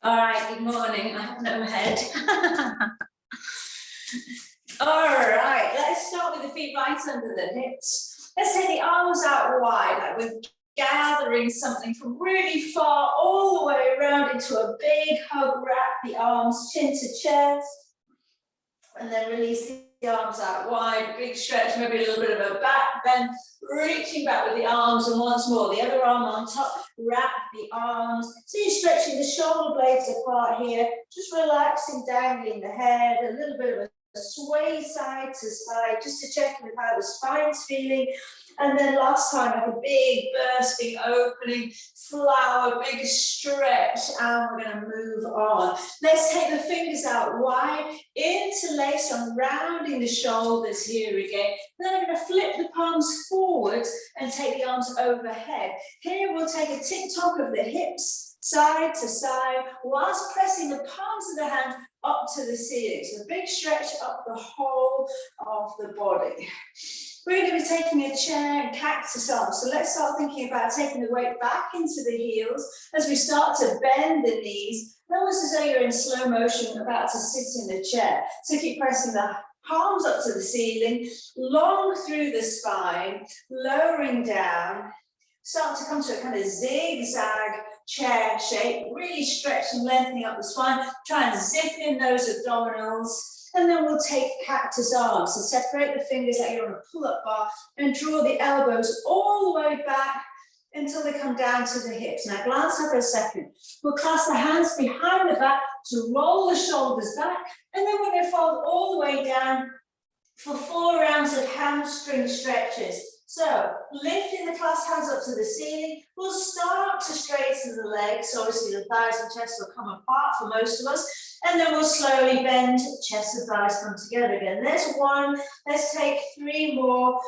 All right, good morning. I have no head. All right, let's start with the feet right under the hips. Let's take the arms out wide, like we're gathering something from really far all the way around into a big hug. Wrap the arms chin to chest, and then release the arms out wide. Big stretch, maybe a little bit of a back bend, reaching back with the arms, and once more, the other arm on top. Wrap the arms. So you're stretching the shoulder blades apart here, just relaxing, dangling the head, a little bit of a sway side to side, just to check with how the spine's feeling. And then last time, like a big bursting opening, flower, big stretch, and we're going to move on. Let's take the fingers out wide, interlace on rounding the shoulders here again. Then I'm going to flip the palms forwards and take the arms overhead. Here we'll take a tick-tock of the hips, side to side, whilst pressing the palms of the hand up to the ceiling. So a big stretch up the whole of the body. We're going to be taking a chair and cactus arms. So let's start thinking about taking the weight back into the heels as we start to bend the knees. Almost as though you're in slow motion about to sit in a chair. So keep pressing the palms up to the ceiling, long through the spine, lowering down. Start to come to a kind of zigzag chair shape, really stretching, lengthening up the spine. Try and zip in those abdominals. And then we'll take cactus arms. So separate the fingers like you're on a pull-up bar and draw the elbows all the way back until they come down to the hips. Now glance up for a second. We'll clasp the hands behind the back to roll the shoulders back. And then we're going to fold all the way down for 4 rounds of hamstring stretches. So lifting the clasped hands up to the ceiling, we'll start to straighten the legs. So obviously the thighs and chest will come apart for most of us. And then we'll slowly bend, chest and thighs come together again. There's one. Let's take 3 more.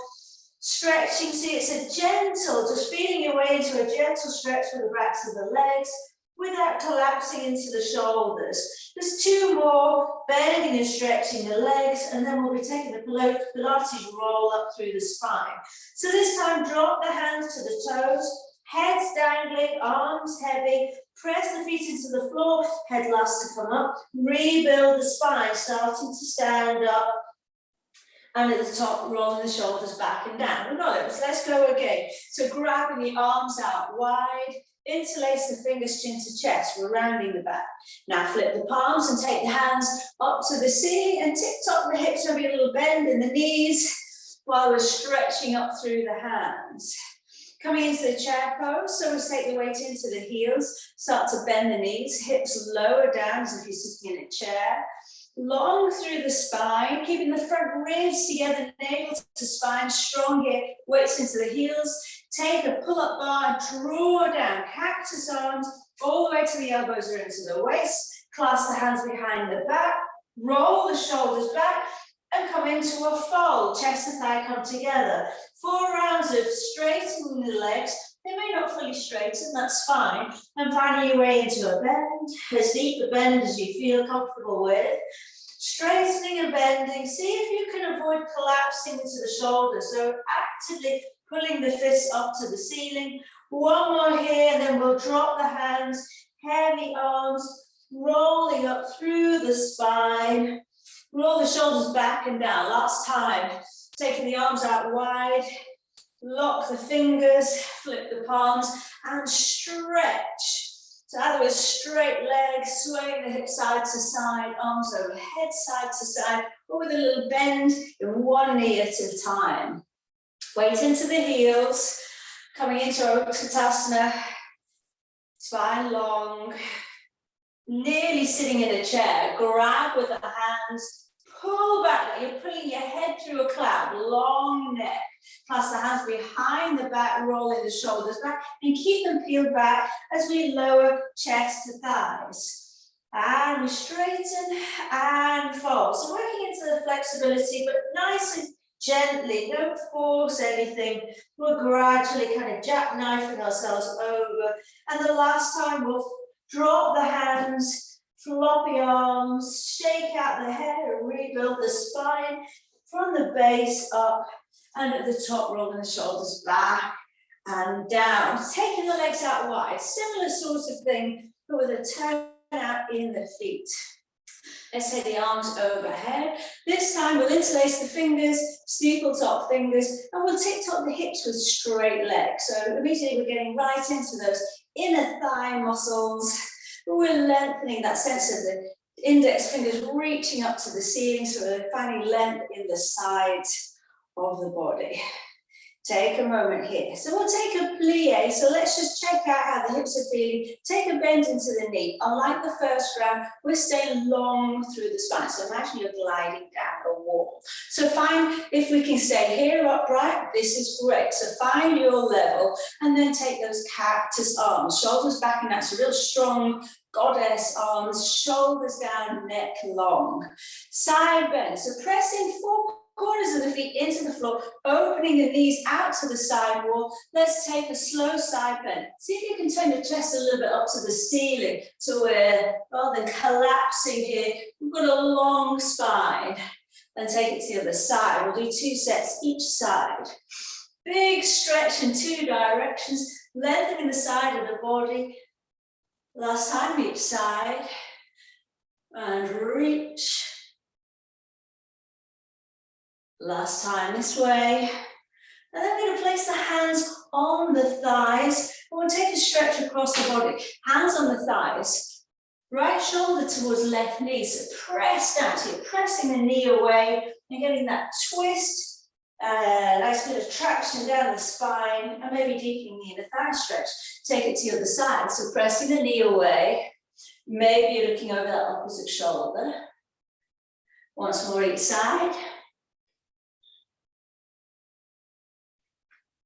Stretching, see it's a gentle, just feeling your way into a gentle stretch for the backs of the legs without collapsing into the shoulders. There's 2 more, bending and stretching the legs, and then we'll be taking the Pilates roll up through the spine. So this time, drop the hands to the toes, heads dangling, arms heavy, press the feet into the floor, head last to come up, rebuild the spine, starting to stand up, and at the top, rolling the shoulders back and down. We got it, let's go again. So grabbing the arms out wide, interlace the fingers chin to chest, we're rounding the back. Now flip the palms and take the hands up to the ceiling and tick-tock the hips, maybe a little bend in the knees while we're stretching up through the hands. Coming into the chair pose, so we'll take the weight into the heels, start to bend the knees, hips lower down as if you're sitting in a chair. Long through the spine, keeping the front ribs together, navel to spine, strong here, weights into the heels. Take a pull-up bar, draw down, cactus arms, all the way to the elbows or into the waist. Clasp the hands behind the back, roll the shoulders back, and come into a fold. Chest and thigh come together. 4 rounds of straightening the legs. They may not fully straighten, that's fine. And finding your way into a bend, as deep a bend as you feel comfortable with. Straightening and bending. See if you can avoid collapsing into the shoulders. So actively pulling the fists up to the ceiling. 1 more here, and then we'll drop the hands, heavy arms, rolling up through the spine. Roll the shoulders back and down. Last time, taking the arms out wide. Lock the fingers, flip the palms, and stretch. So either with straight legs, swaying the hips side to side, arms overhead, side to side, or with a little bend in 1 knee at a time. Weight into the heels, coming into Utkatasana, spine long, nearly sitting in a chair. Grab with the hands, pull back, you're pulling your head through a cloud, long neck. Clasp the hands behind the back, rolling the shoulders back, and keep them peeled back as we lower chest to thighs. And we straighten and fold. So working into the flexibility, but nice and gently, don't force anything. We're gradually kind of jackknifing ourselves over. And the last time we'll drop the hands, floppy arms, shake out the head and rebuild the spine from the base up, and at the top rolling the shoulders back and down. Taking the legs out wide, similar sort of thing, but with a turn out in the feet. Let's take the arms overhead. This time we'll interlace the fingers, steeple top fingers, and we'll tick-tock the hips with straight legs. So immediately we're getting right into those inner thigh muscles. We're lengthening that sense of the index fingers reaching up to the ceiling, so we're finding length in the sides of the body. Take a moment here. So we'll take a plie. So let's just check out how the hips are feeling. Take a bend into the knee. Unlike the first round, we're staying long through the spine. So imagine you're gliding down a wall. So find if we can stay here upright. This is great. So find your level and then take those cactus arms. Shoulders back and down. So real strong goddess arms. Shoulders down, neck long. Side bend. So pressing forward. Corners of the feet into the floor, opening the knees out to the side wall. Let's take a slow side bend. See if you can turn your chest a little bit up to the ceiling. So we're rather than collapsing here, we've got a long spine. Then take it to the other side. We'll do 2 sets each side. Big stretch in 2 directions, lengthening the side of the body. Last time each side. And reach. Last time this way. And then we're going to place the hands on the thighs. We'll take a stretch across the body. Hands on the thighs. Right shoulder towards left knee. So press down. So you're pressing the knee away and getting that twist. Nice bit of traction down the spine. And maybe deepening the inner thigh stretch. Take it to the other side. So pressing the knee away. Maybe you're looking over that opposite shoulder. Once more each side.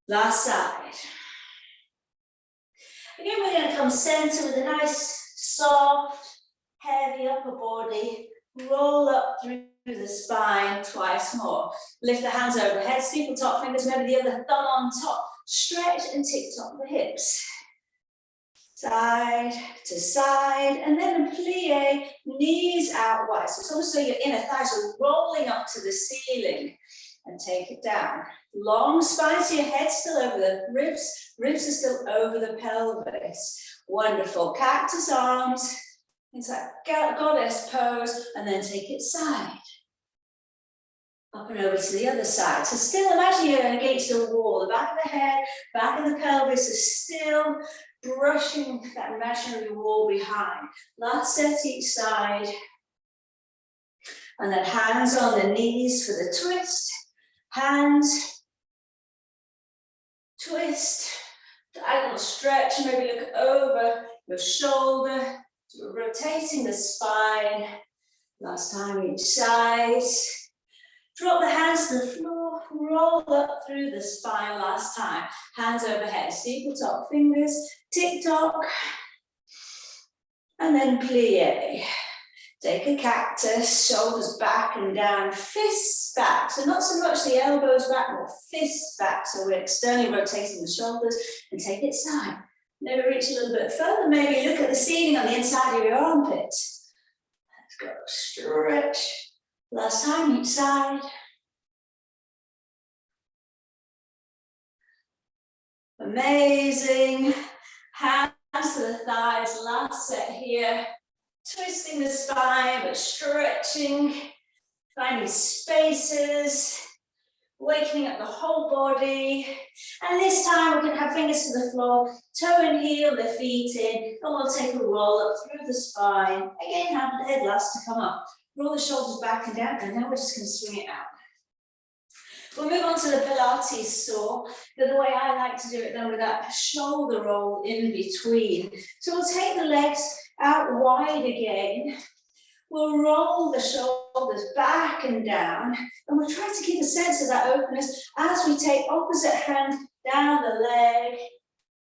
Last side. Again, we're going to come center with a nice, soft, heavy upper body. Roll up through the spine twice more. Lift the hands overhead, steeple top fingers, maybe the other thumb on top. Stretch and tick-tock the hips. Side to side, and then a plie, knees out wide. So it's also your inner thighs are rolling up to the ceiling. And take it down. Long spine, so your head's still over the ribs. Ribs are still over the pelvis. Wonderful. Cactus arms into that goddess pose, and then take it side. Up and over to the other side. So still imagine you're against the wall. The back of the head, back of the pelvis is still brushing that imaginary wall behind. Last set each side. And then hands on the knees for the twist. Hands, twist, diagonal stretch, maybe look over your shoulder, so we're rotating the spine. Last time each side. Drop the hands to the floor, roll up through the spine last time. Hands overhead, steeple top fingers, tick-tock, and then plie. Take a cactus, shoulders back and down, fists back. So not so much the elbows back, more fists back. So we're externally rotating the shoulders and take it side. Maybe reach a little bit further. Maybe look at the ceiling on the inside of your armpits. Let's go, stretch. Last time each side. Amazing. Hands to the thighs, last set here. Twisting the spine, but stretching, finding spaces, waking up the whole body. And this time we're going to have fingers to the floor, toe and heel, the feet in, and we'll take a roll up through the spine. Again, have the head last to come up. Roll the shoulders back and down, and then we're just going to swing it out. We'll move on to the Pilates saw, but the way I like to do it then with that shoulder roll in between. So we'll take the legs out wide again. We'll roll the shoulders back and down, and we'll try to keep a sense of that openness as we take opposite hand down the leg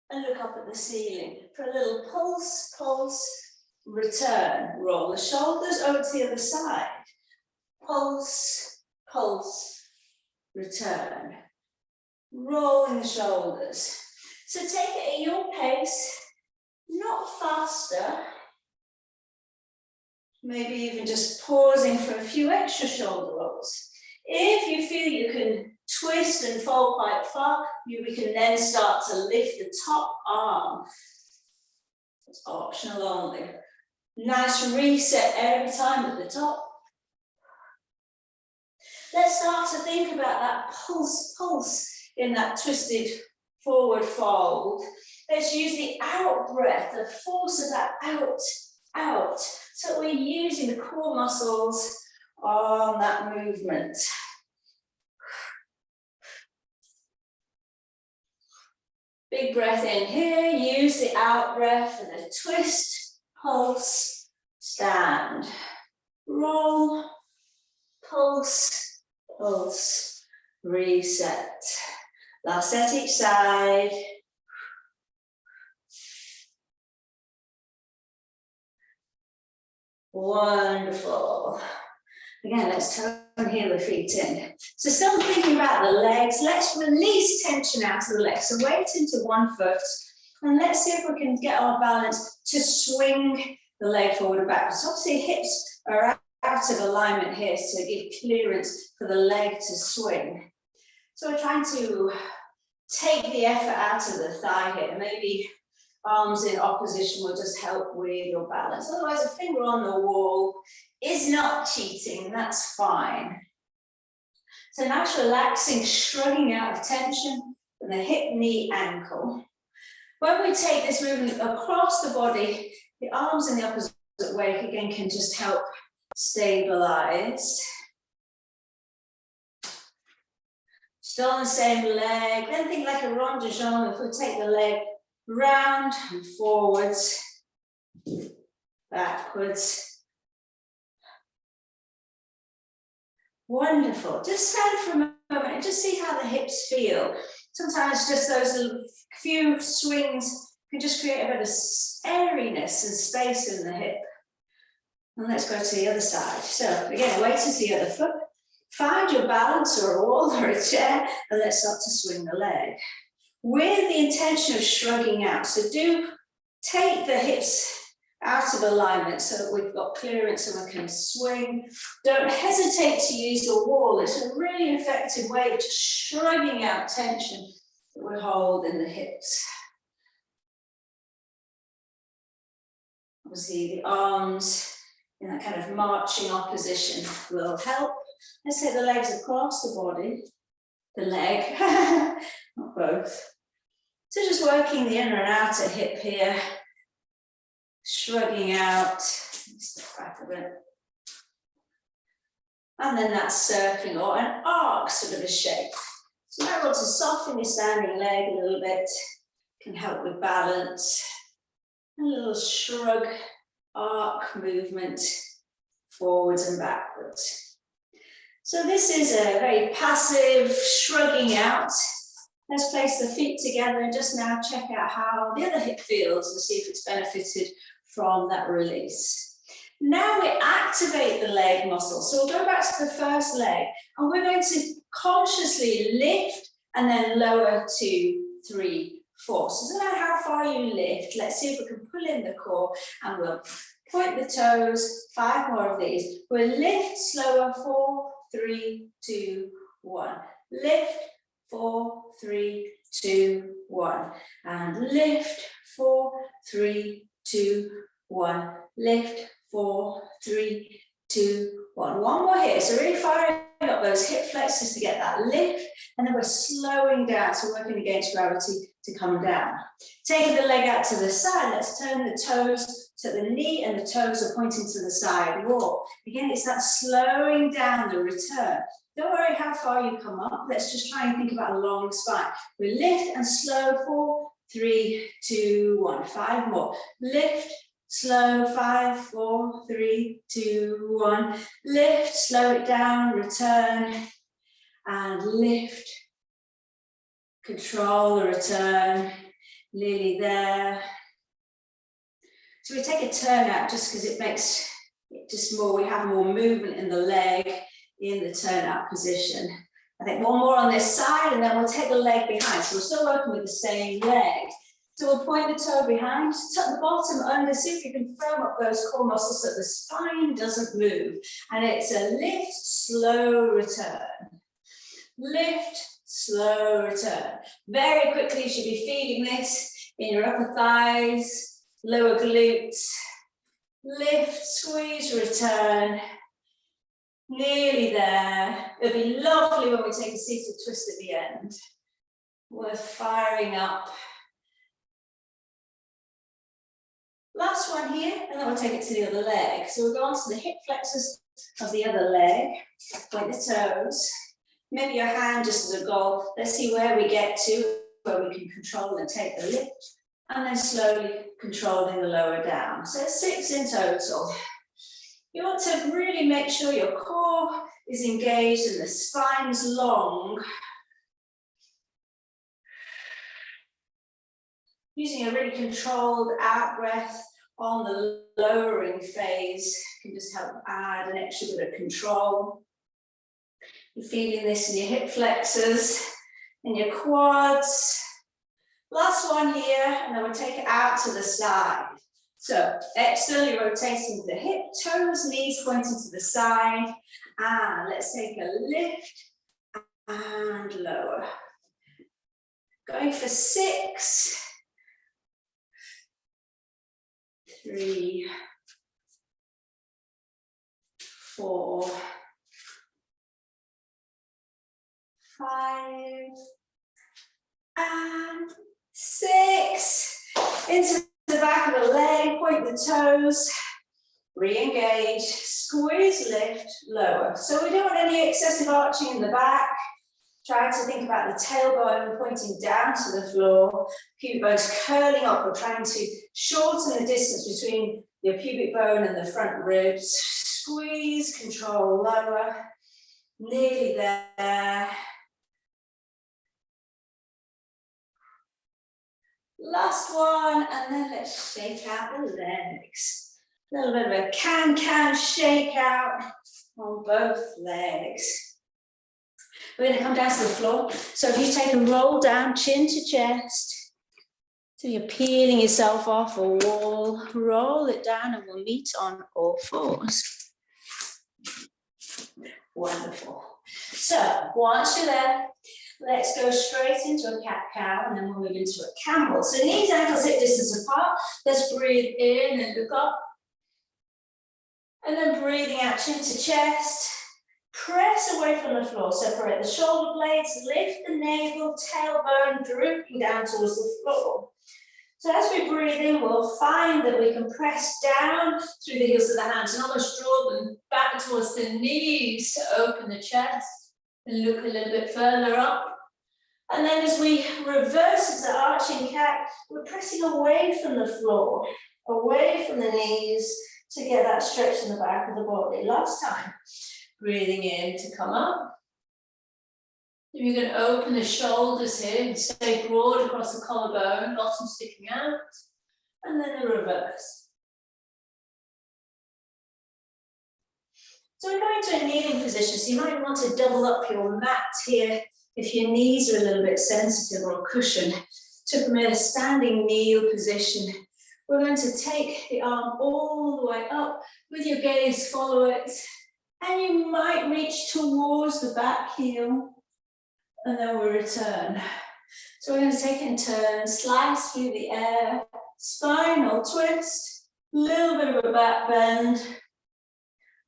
and look up at the ceiling for a little pulse, pulse, return. Roll the shoulders over to the other side. Pulse, pulse, return. Rolling the shoulders. So take it at your pace, not faster. Maybe even just pausing for a few extra shoulder rolls. If you feel you can twist and fold quite far, we can then start to lift the top arm. It's optional only. Nice reset every time at the top. Let's start to think about that pulse in that twisted forward fold. Let's use the out breath, the force of that out. So we're using the core muscles on that movement. Big breath in here, use the out breath for the twist, pulse, stand, roll, pulse, pulse, reset. Last set each side. Wonderful. Again, let's turn heel the feet in. So still thinking about the legs, let's release tension out of the legs. So weight into one foot, and let's see if we can get our balance to swing the leg forward and back. So obviously hips are out of alignment here, so give clearance for the leg to swing. So we're trying to take the effort out of the thigh here. Maybe arms in opposition will just help with your balance. Otherwise, a finger on the wall is not cheating, that's fine. So now it's relaxing, shrugging out of tension from the hip, knee, ankle. When we take this movement across the body, the arms in the opposite way again can just help stabilize. Still on the same leg, then think like a rond de jambe. If we take the leg round and forwards, backwards. Wonderful. Just stand for a moment and just see how the hips feel. Sometimes just those little few swings can just create a bit of airiness and space in the hip. And let's go to the other side. So again, weight into the other foot. Find your balance or a wall or a chair, and let's start to swing the leg. With the intention of shrugging out. So do take the hips out of alignment so that we've got clearance and we can swing. Don't hesitate to use your wall. It's a really effective way of just shrugging out tension that we hold in the hips. Obviously the arms in that kind of marching opposition will help. Let's take the legs across the body, the leg, not both. So just working the inner and outer hip here, shrugging out, step back a bit. And then that circling or an arc sort of a shape. So you might want to soften your standing leg a little bit, can help with balance. A little shrug, arc movement, forwards and backwards. So this is a very passive shrugging out. Let's place the feet together and just now check out how the other hip feels and see if it's benefited from that release. Now we activate the leg muscle. So we'll go back to the first leg and we're going to consciously lift and then lower 2, 3, 4. So no matter how far you lift, let's see if we can pull in the core and we'll point the toes, 5 more of these. We'll lift slower, 4, 3, 2, 1. Lift, 4, 3, 2, 1. And lift, 4, 3, 2, 1. Lift, 4, 3, 2, 1. One more here. So really firing up those hip flexors to get that lift. And then we're slowing down. So working against gravity to come down. Taking the leg out to the side. Let's turn the toes so the knee and the toes are pointing to the side wall. Again, it's that slowing down the return. Don't worry how far you come up. Let's just try and think about a long spine. We lift and slow, 4, 3, 2, 1. 5 more. Lift, slow, 5, 4, 3, 2, 1. Lift, slow it down, return, and lift. Control the return, nearly there. So we take a turn out just because it makes it just more, we have more movement in the leg in the turn out position. I think one more on this side and then we'll take the leg behind. So we're still working with the same leg. So we'll point the toe behind, tuck the bottom under, see if you can firm up those core muscles so that the spine doesn't move. And it's a lift, slow return. lift, slow return. Very quickly you should be feeling this in your upper thighs, lower glutes. Lift, squeeze, return. Nearly there. It'll be lovely when we take a seated twist at the end. We're firing up. Last one here, and then we'll take it to the other leg. So we'll go on to the hip flexors of the other leg. Point the toes. Maybe your hand just as a goal. Let's see where we get to, where we can control and take the lift. And then slowly controlling the lower down. So 6 in total. You want to really make sure your core is engaged and the spine's long. Using a really controlled out breath on the lowering phase can just help add an extra bit of control. You're feeling this in your hip flexors, in your quads. Last one here, and then we'll take it out to the side. So externally rotating the hip, toes, knees pointing to the side. And let's take a lift and lower. Going for 6. 3, 4, 5, and 6. Into the back of the leg, point the toes, re-engage, squeeze, lift, lower. So we don't want any excessive arching in the back. Try to think about the tailbone pointing down to the floor, pubic bones curling up. We're trying to shorten the distance between your pubic bone and the front ribs. Squeeze, control, lower. Nearly there. Last one, and then let's shake out the legs. A little bit of a can shake out on both legs. We're going to come down to the floor. So if you take a roll down, chin to chest, so you're peeling yourself off a wall, roll it down and we'll meet on all fours. Wonderful. So once you're there, let's go straight into a cat-cow and then we'll move into a camel. So knees, ankles, hip distance apart. Let's breathe in and look up. And then breathing out, chin to chest. Press away from the floor, separate the shoulder blades, lift the navel, tailbone drooping down towards the floor. So as we breathe in, we'll find that we can press down through the heels of the hands and almost draw them back towards the knees to open the chest and look a little bit further up. And then as we reverse into arching cat, we're pressing away from the floor, away from the knees to get that stretch in the back of the body. Last time. Breathing in to come up. You're going to open the shoulders here and stay broad across the collarbone, bottom sticking out, and then a reverse. So we're going to a kneeling position, so you might want to double up your mat here if your knees are a little bit sensitive or a cushion. So from a standing kneel position, we're going to take the arm all the way up with your gaze, follow it. And you might reach towards the back heel, and then we'll return. So we're going to take it in turn, slice through the air, spinal twist, little bit of a back bend.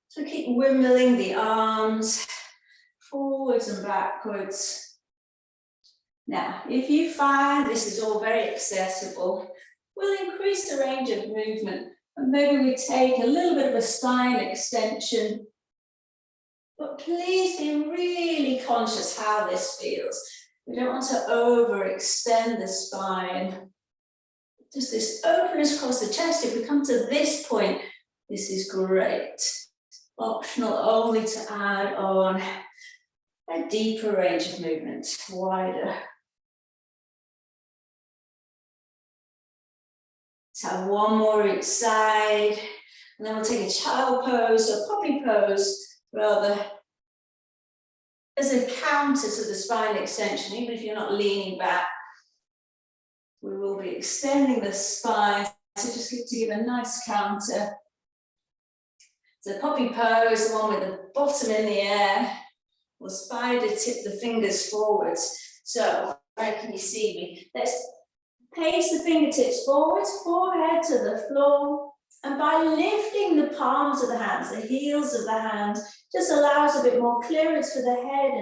So keep wimbling the arms forwards and backwards. Now, if you find this is all very accessible, we'll increase the range of movement, and maybe we take a little bit of a spine extension. But please be really conscious how this feels. We don't want to overextend the spine. Just this openness across the chest. If we come to this point, this is great. Optional only to add on a deeper range of movement, wider. Let's have one more each side. And then we'll take a child pose or poppy pose. Rather, as a counter to the spine extension, even if you're not leaning back, we will be extending the spine. So just to give a nice counter. So poppy pose, the one with the bottom in the air, or spider tip the fingers forwards. So, where can you see me? Let's pace the fingertips forwards, forehead to the floor. And by lifting the palms of the hands, the heels of the hands, just allows a bit more clearance for the head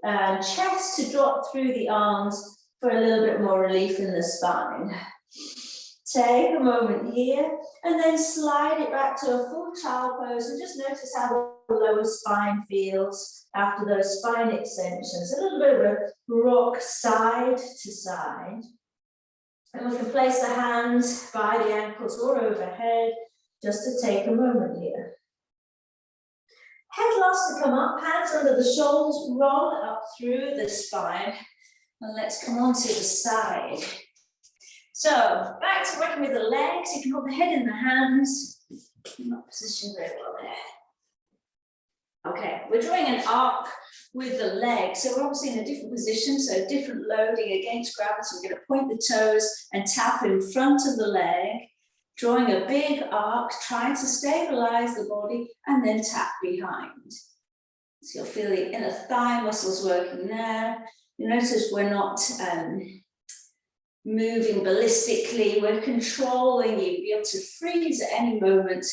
and chest to drop through the arms for a little bit more relief in the spine. Take a moment here and then slide it back to a full child pose and just notice how the lower spine feels after those spine extensions. A little bit of a rock side to side. And we can place the hands by the ankles or overhead just to take a moment here. Head loss to come up, hands under the shoulders, roll up through the spine. And let's come on to the side. So back to working with the legs. You can hold the head in the hands. Not positioned very well there. Okay, we're drawing an arc with the legs. So we're obviously in a different position, so different loading against gravity. We're going to point the toes and tap in front of the leg, drawing a big arc, trying to stabilize the body and then tap behind. So you'll feel the inner thigh muscles working there. You notice we're not moving ballistically, we're controlling you. You'll be able to freeze at any moment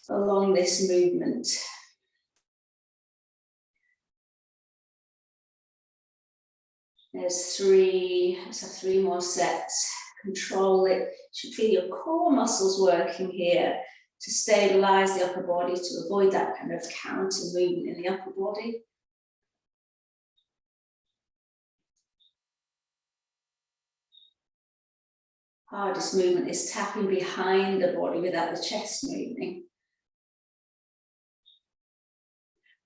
along this movement. There's three, let's have 3 more sets. Control it. You should feel your core muscles working here to stabilize the upper body, to avoid that kind of counter movement in the upper body. Hardest movement is tapping behind the body without the chest moving.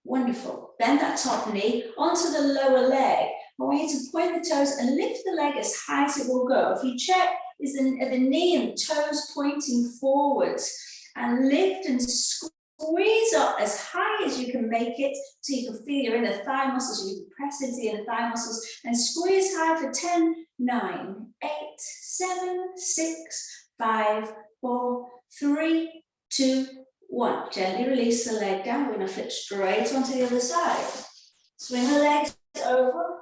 Wonderful. Bend that top knee onto the lower leg. I want you to point the toes and lift the leg as high as it will go. If you check, is the knee and toes pointing forwards, and lift and squeeze up as high as you can make it so you can feel your inner thigh muscles. You can press into the inner thigh muscles and squeeze high for 10, 9, 8, 7, 6, 5, 4, 3, 2, 1. Gently release the leg down. We're going to flip straight onto the other side. Swing the legs over,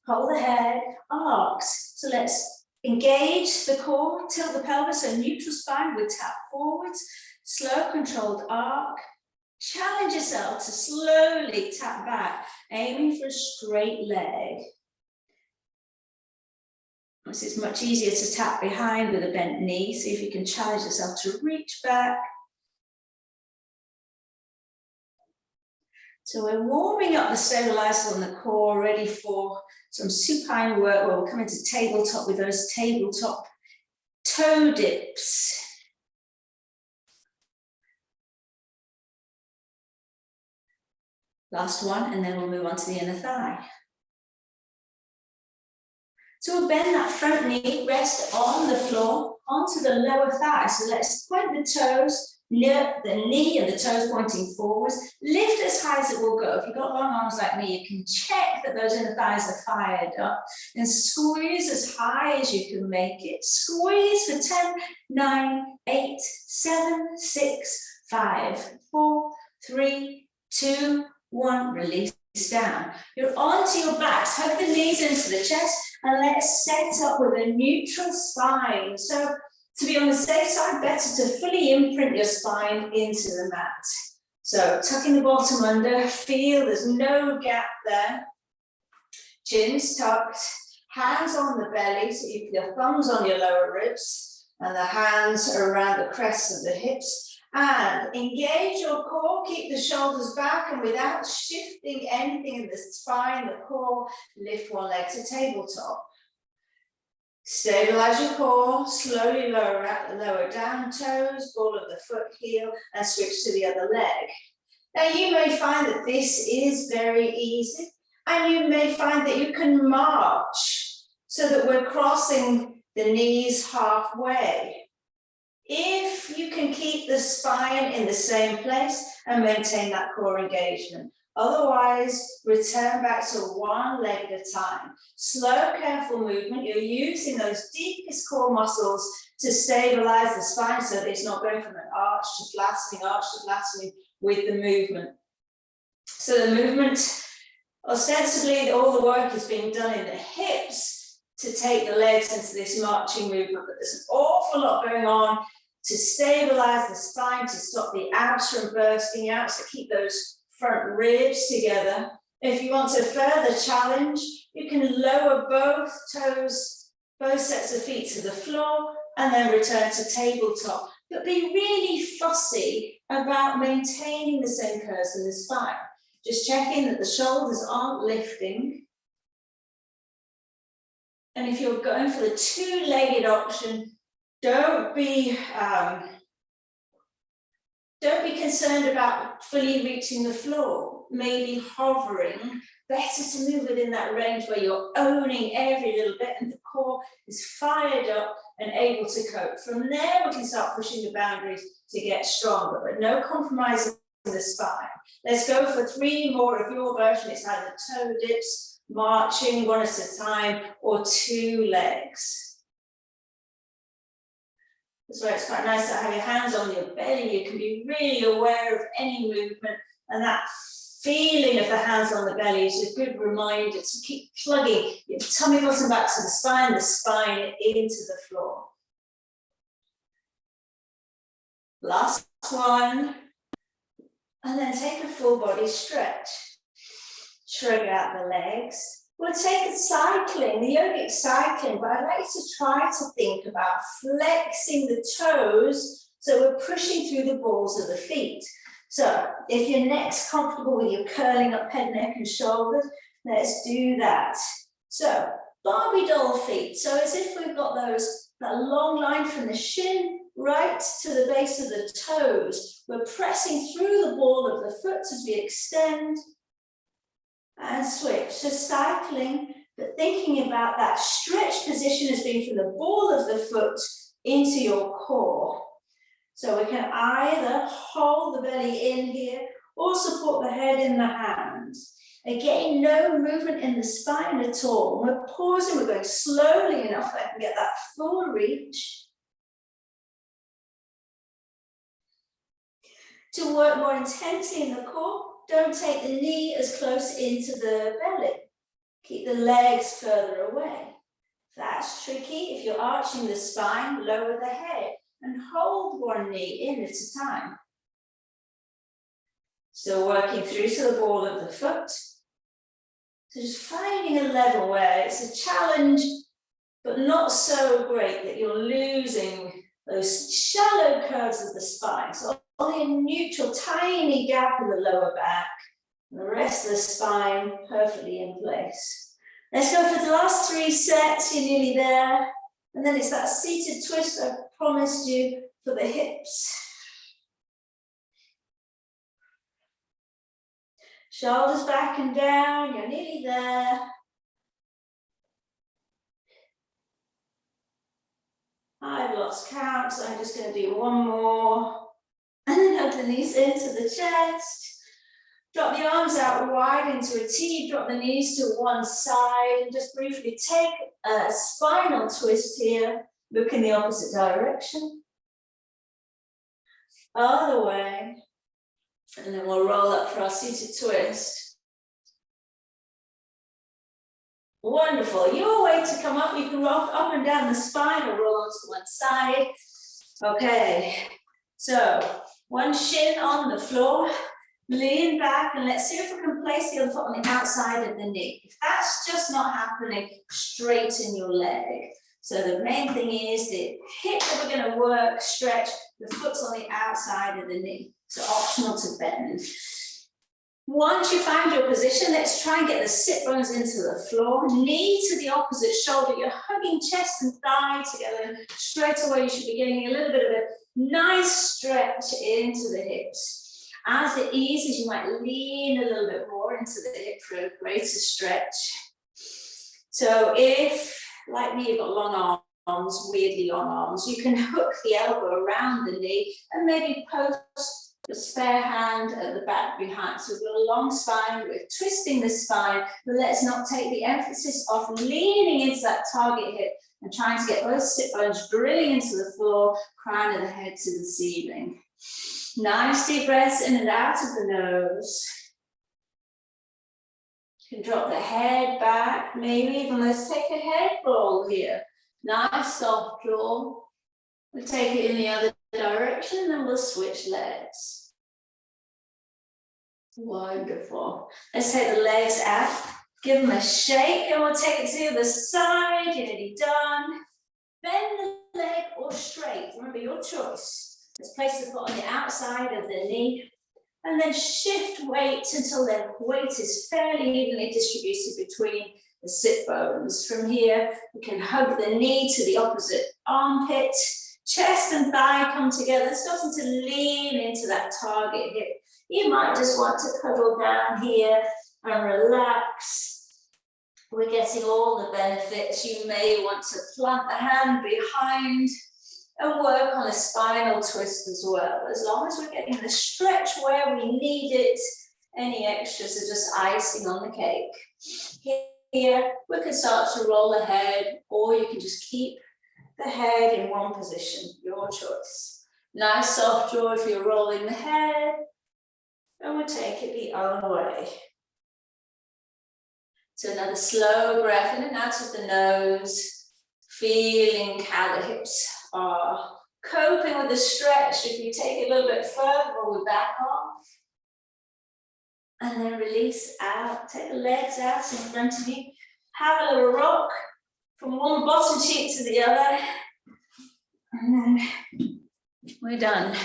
hold the head, arcs. So let's engage the core, tilt the pelvis, so neutral spine with tap forwards, slow controlled arc. Challenge yourself to slowly tap back, aiming for a straight leg. It's much easier to tap behind with a bent knee. See if you can challenge yourself to reach back. So we're warming up the stabilizers on the core, ready for some supine work where we'll come into tabletop with those tabletop toe dips. Last one, and then we'll move on to the inner thigh. So we'll bend that front knee, rest on the floor, onto the lower thigh. So let's point the toes, the knee and the toes pointing forwards. Lift as high as it will go. If you've got long arms like me, you can check that those inner thighs are fired up and squeeze as high as you can make it. Squeeze for 10, 9, 8, 7, 6, 5, 4, 3, 2, 1. Release down. You're onto your backs. Hug the knees into the chest and let's set up with a neutral spine. So to be on the safe side, better to fully imprint your spine into the mat. So tucking the bottom under, feel there's no gap there. Chin's tucked, hands on the belly, so you feel thumbs on your lower ribs and the hands around the crests of the hips. And engage your core, keep the shoulders back, and without shifting anything in the spine, the core, lift one leg to tabletop. Stabilize your core, slowly lower down toes, ball of the foot, heel, and switch to the other leg. Now you may find that this is very easy, and you may find that you can march so that we're crossing the knees halfway. If you can keep the spine in the same place and maintain that core engagement. Otherwise, return back to one leg at a time. Slow, careful movement. You're using those deepest core muscles to stabilize the spine so that it's not going from an arch to flattening with the movement. So the movement Ostensibly, all the work is being done in the hips to take the legs into this marching movement, but there's an awful lot going on to stabilize the spine, to stop the abs from bursting out, to keep those front ribs together. If you want to further challenge, you can lower both toes, both sets of feet to the floor, and then return to tabletop. But be really fussy about maintaining the same curves in the spine. Just checking that the shoulders aren't lifting. And if you're going for the two-legged option, don't be concerned about fully reaching the floor, maybe hovering. Better to move within that range where you're owning every little bit and the core is fired up and able to cope. From there, we can start pushing the boundaries to get stronger, but no compromising the spine. Let's go for 3 more of your version. It's either toe dips, marching one at a time, or 2 legs. That's why it's quite nice to have your hands on your belly. You can be really aware of any movement, and that feeling of the hands on the belly is a good reminder to keep plugging your tummy bottom back to the spine into the floor. Last one. And then take a full body stretch. Shrug out the legs. We'll take a cycling, the yogic cycling, but I'd like you to try to think about flexing the toes so we're pushing through the balls of the feet. So if your neck's comfortable with your curling up head, neck and shoulders, let's do that. So Barbie doll feet. So as if we've got that long line from the shin right to the base of the toes. We're pressing through the ball of the foot as we extend and switch. So cycling, but thinking about that stretch position as being from the ball of the foot into your core. So we can either hold the belly in here or support the head in the hands. Again, no movement in the spine at all. We're pausing, we're going slowly enough that I can get that full reach. To work more intensely in the core, don't take the knee as close into the belly. Keep the legs further away. If that's tricky, if you're arching the spine, lower the head and hold one knee in at a time. Still working through to the ball of the foot. So just finding a level where it's a challenge, but not so great that you're losing those shallow curves of the spine. So only a neutral, tiny gap in the lower back, and the rest of the spine perfectly in place. Let's go for the last 3 sets. You're nearly there. And then it's that seated twist I promised you for the hips. Shoulders back and down, you're nearly there. I've lost count, so I'm just going to do one more. And then hug the knees into the chest. Drop the arms out wide into a T, drop the knees to one side, and just briefly take a spinal twist here. Look in the opposite direction. Other way. And then we'll roll up for our seated twist. Wonderful. Your way to come up, you can rock up and down the spine or roll onto one side. Okay, so one shin on the floor, lean back, and let's see if we can place the other foot on the outside of the knee. If that's just not happening, straighten your leg. So the main thing is the hip that we're going to work, stretch, the foot's on the outside of the knee. So optional to bend. Once you find your position, let's try and get the sit bones into the floor. Knee to the opposite shoulder. You're hugging chest and thigh together. Straight away, you should be getting a little bit of a nice stretch into the hips. As it eases, you might lean a little bit more into the hip for a greater stretch. So if, like me, you've got long arms, weirdly long arms, you can hook the elbow around the knee and maybe post the spare hand at the back behind. So we've got a long spine, we're twisting the spine, but let's not take the emphasis off leaning into that target hip and trying to get both sit bones drilling into the floor, crown of the head to the ceiling. Nice deep breaths in and out of the nose. You can drop the head back, maybe even let's take a head roll here. Nice soft draw. We'll take it in the other direction, then we'll switch legs. Wonderful. Let's take the legs out, give them a shake, and we'll take it to the other side. You're nearly done. Bend the leg or straight, remember your choice. Let's place the foot on the outside of the knee, and then shift weight until the weight is fairly evenly distributed between the sit bones. From here, we can hug the knee to the opposite armpit. Chest and thigh come together, starting to lean into that target hip. You might just want to cuddle down here and relax. We're getting all the benefits. You may want to plant the hand behind and work on a spinal twist as well. As long as we're getting the stretch where we need it, any extras are just icing on the cake. Here, we can start to roll the head, or you can just keep the head in one position, your choice. Nice soft draw if you're rolling the head, and we'll take it the other way. So another slow breath in and out of the nose, feeling how the hips are coping with the stretch. If you take it a little bit further, roll the back off. And then release out, take the legs out in front of you. Have a little rock from one bottom cheek to the other. And then we're done.